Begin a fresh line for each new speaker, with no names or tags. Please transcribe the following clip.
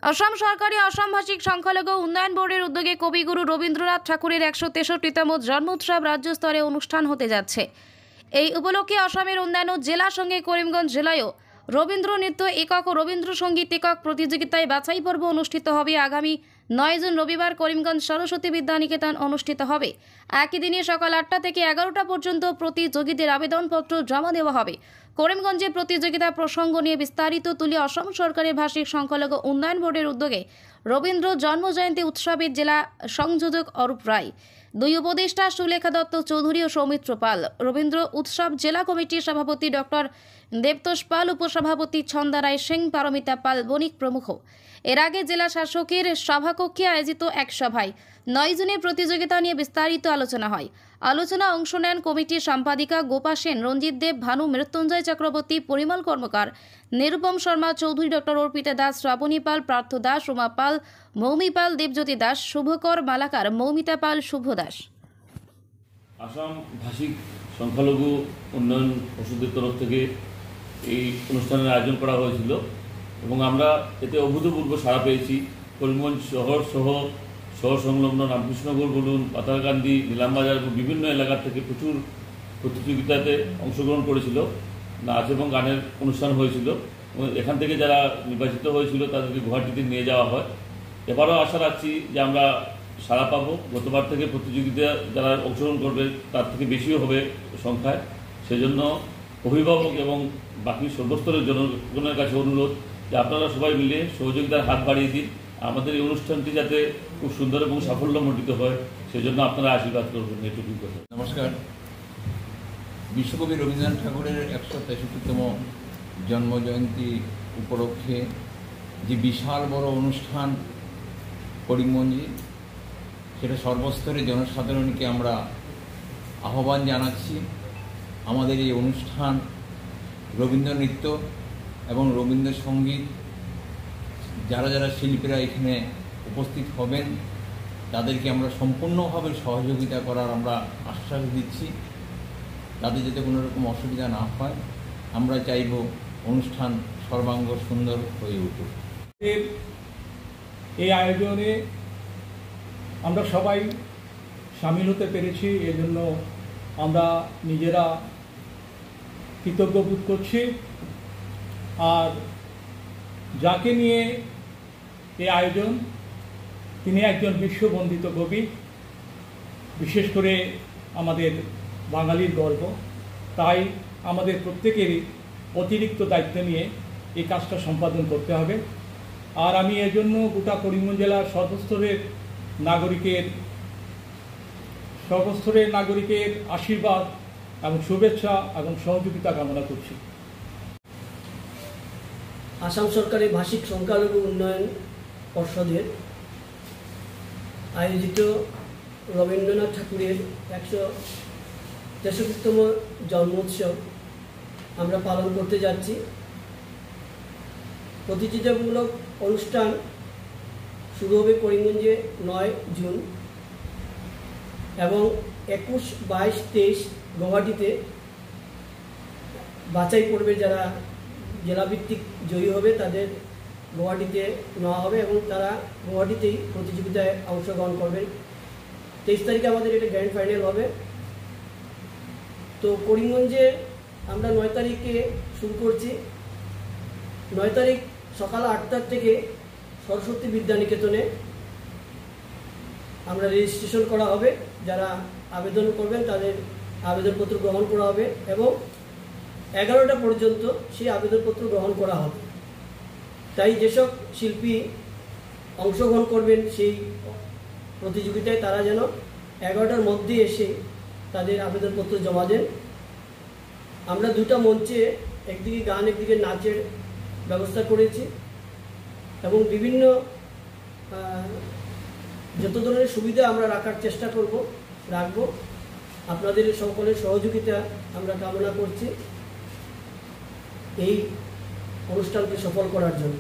আসাম সরকারি আসাম ভাষিক সংখ্যালঘু উন্নয়ন বোর্ডের উদ্যোগে কবিগুরু রবীন্দ্রনাথ ঠাকুরের ১৬৩তম জন্মোৎসব রাজ্য স্তরে অনুষ্ঠান হতে যাচ্ছে। এই উপলক্ষে আসামের অন্যান্য জেলার সঙ্গে করিমগঞ্জ জেলায়ও রবীন্দ্র নৃত্য একক ও রবীন্দ্রসঙ্গীত একক প্রতিযোগিতায় বাছাই পর্ব অনুষ্ঠিত হবে। আগামী ৯ জুন রবিবার করিমগঞ্জ সরস্বতী বিদ্যানিকেতন অনুষ্ঠিত হবে। একই দিনে সকাল ৮টা থেকে ১১টা পর্যন্ত প্রতিযোগীদের আবেদনপত্র জমা দেওয়া হবে। করিমগঞ্জে প্রতিযোগিতা প্রসঙ্গ নিয়ে বিস্তারিত তুলে আসাম সরকারের ভাষিক সংখ্যালঘু উন্নয়ন বোর্ডের উদ্যোগে রবীন্দ্র জন্মজয়ন্তী উৎসবের জেলা সংযোজক অরূপ রায়, দুই উপদেষ্টা সুলেখা দত্ত চৌধুরী ও সৌমিত্র পাল, রবীন্দ্র উৎসব জেলা কমিটির সভাপতি ডক্টর দেবতোষ পাল, উপসভাপতি ছন্দা রায় সিং, পারমিতা পাল বণিক প্রমুখ। এর আগে জেলা শাসকের সভাকক্ষে আয়োজিত এক সভায় ৯ জুনের প্রতিযোগিতা নিয়ে বিস্তারিত আলোচনা হয়। আলোচনা অংশ নেন কমিটির সম্পাদিকা গোপা সেন, রঞ্জিত দেব, ভানু, মৃত্যুঞ্জয় চক্রবর্তী, পরিমল কর্মকার, নিরুপম শর্মা চৌধুরী, ডক্টর অর্পিতা দাস, শ্রাবণী পাল, পার্থ দাস, রোমা পাল, মৌমি পাল, দেবজ্যোতি দাস, শুভকর মালাকার, মৌমিতা পাল, শুভ দাস।
আসাম ভাষিক সংখ্যালঘু উন্নয়ন পর্ষদের তরফ থেকে এই অনুষ্ঠানের আয়োজন করা হয়েছিল এবং আমরা এতে অভূতপূর্ব সাড়া পেয়েছি। করিমগঞ্জ শহর সহ শহর সংলগ্ন রামকৃষ্ণনগর বলুন, পাতারকান্দি, নিলামবাজার এবং বিভিন্ন এলাকা থেকে প্রচুর প্রতিযোগিতাতে অংশগ্রহণ করেছিল। নাচ এবং গানের অনুষ্ঠান হয়েছিল এবং এখান থেকে যারা নির্বাচিত হয়েছিল তাদেরকে গুয়াহাটিতে নিয়ে যাওয়া হয়। এবারও আশা রাখছি যে আমরা সাড়া পাবো। গতবার থেকে প্রতিযোগিতা যারা অংশগ্রহণ করবে তার থেকে বেশিও হবে সংখ্যায়। সেজন্য অভিভাবক এবং বাকি সর্বস্তরের জনগণের কাছে অনুরোধ যে আপনারা সবাই মিলে সহযোগিতার হাত বাড়িয়ে দিন। আমাদের এই অনুষ্ঠানটি যাতে খুব সুন্দর এবং সাফল্যমণ্ডিত হয় সেজন্য আপনারা আশীর্বাদ করবেন, এটুকুই কথা।
নমস্কার। বিশ্বকবি রবীন্দ্রনাথ ঠাকুরের ১৬৩তম জন্মজয়ন্তী উপলক্ষে যে বিশাল বড় অনুষ্ঠান করিমগঞ্জে, সেটা সর্বস্তরের জনসাধারণকে আমরা আহ্বান জানাচ্ছি। আমাদের এই অনুষ্ঠান রবীন্দ্র নৃত্য এবং রবীন্দ্রসঙ্গীত, যারা যারা শিল্পীরা এখানে উপস্থিত হবেন তাদেরকে আমরা সম্পূর্ণভাবে সহযোগিতা করার আমরা আশ্বাস দিচ্ছি। তাদের যাতে কোনো রকম অসুবিধা না হয়, আমরা চাইব অনুষ্ঠান সর্বাঙ্গ সুন্দর হয়ে উঠুক।
এই আয়োজনে আমরা সবাই সামিল হতে পেরেছি, এজন্য আমরা নিজেরা কৃতজ্ঞ বোধ করছি। আর যাকে নিয়ে এই আয়োজন, তিনি একজন বিশ্ববন্দিত কবি, বিশেষ করে আমাদের বাঙালির গর্ব। তাই আমাদের প্রত্যেকেরই অতিরিক্ত দায়িত্ব নিয়ে এই কাজটা সম্পাদন করতে হবে। আর আমি এজন্য গোটা করিমগঞ্জ জেলার সর্বস্তরের নাগরিকের আশীর্বাদ এবং শুভেচ্ছা এবং সহযোগিতা কামনা করছি।
আসাম সরকারের ভাষিক সংখ্যালঘু উন্নয়ন পর্ষদের আয়োজিত রবীন্দ্রনাথ ঠাকুরের ১৬৩তম জন্মোৎসব আমরা পালন করতে যাচ্ছি। প্রতিযোগিতামূলক অনুষ্ঠান শুরু হবে করিমগঞ্জে ৯ জুন এবং ২১, ২২, ২৩ গুয়াহাটিতে বাছাই পর্বে যারা জেলাভিত্তিক জয়ী হবে তাদের গুয়াহাটিতে নেওয়া হবে এবং তারা গুয়াহাটিতেই প্রতিযোগিতায় অংশগ্রহণ করবেন। ২৩ তারিখে আমাদের এটা গ্র্যান্ড ফাইনাল হবে। তো করিমগঞ্জে আমরা ৯ তারিখে শুরু করছি। ৯ তারিখ সকাল ৮টার থেকে সরস্বতী বিদ্যানিকেতনে আমরা রেজিস্ট্রেশন করা হবে। যারা আবেদন করবেন তাদের আবেদনপত্র গ্রহণ করা হবে এবং ১১টা পর্যন্ত সেই আবেদনপত্র গ্রহণ করা হবে। তাই যেসব শিল্পী অংশগ্রহণ করবেন সেই প্রতিযোগিতায় তারা যেন ১১টার মধ্যে এসে তাদের আবেদনপত্র জমা দেন। আমরা দুটো মঞ্চে, একদিকে গান একদিকে নাচের ব্যবস্থা করেছি এবং বিভিন্ন যত ধরনের সুবিধা আমরা রাখার চেষ্টা রাখবো। আপনাদের সকলের সহযোগিতা আমরা কামনা করছি এই অনুষ্ঠানকে সফল করার জন্য।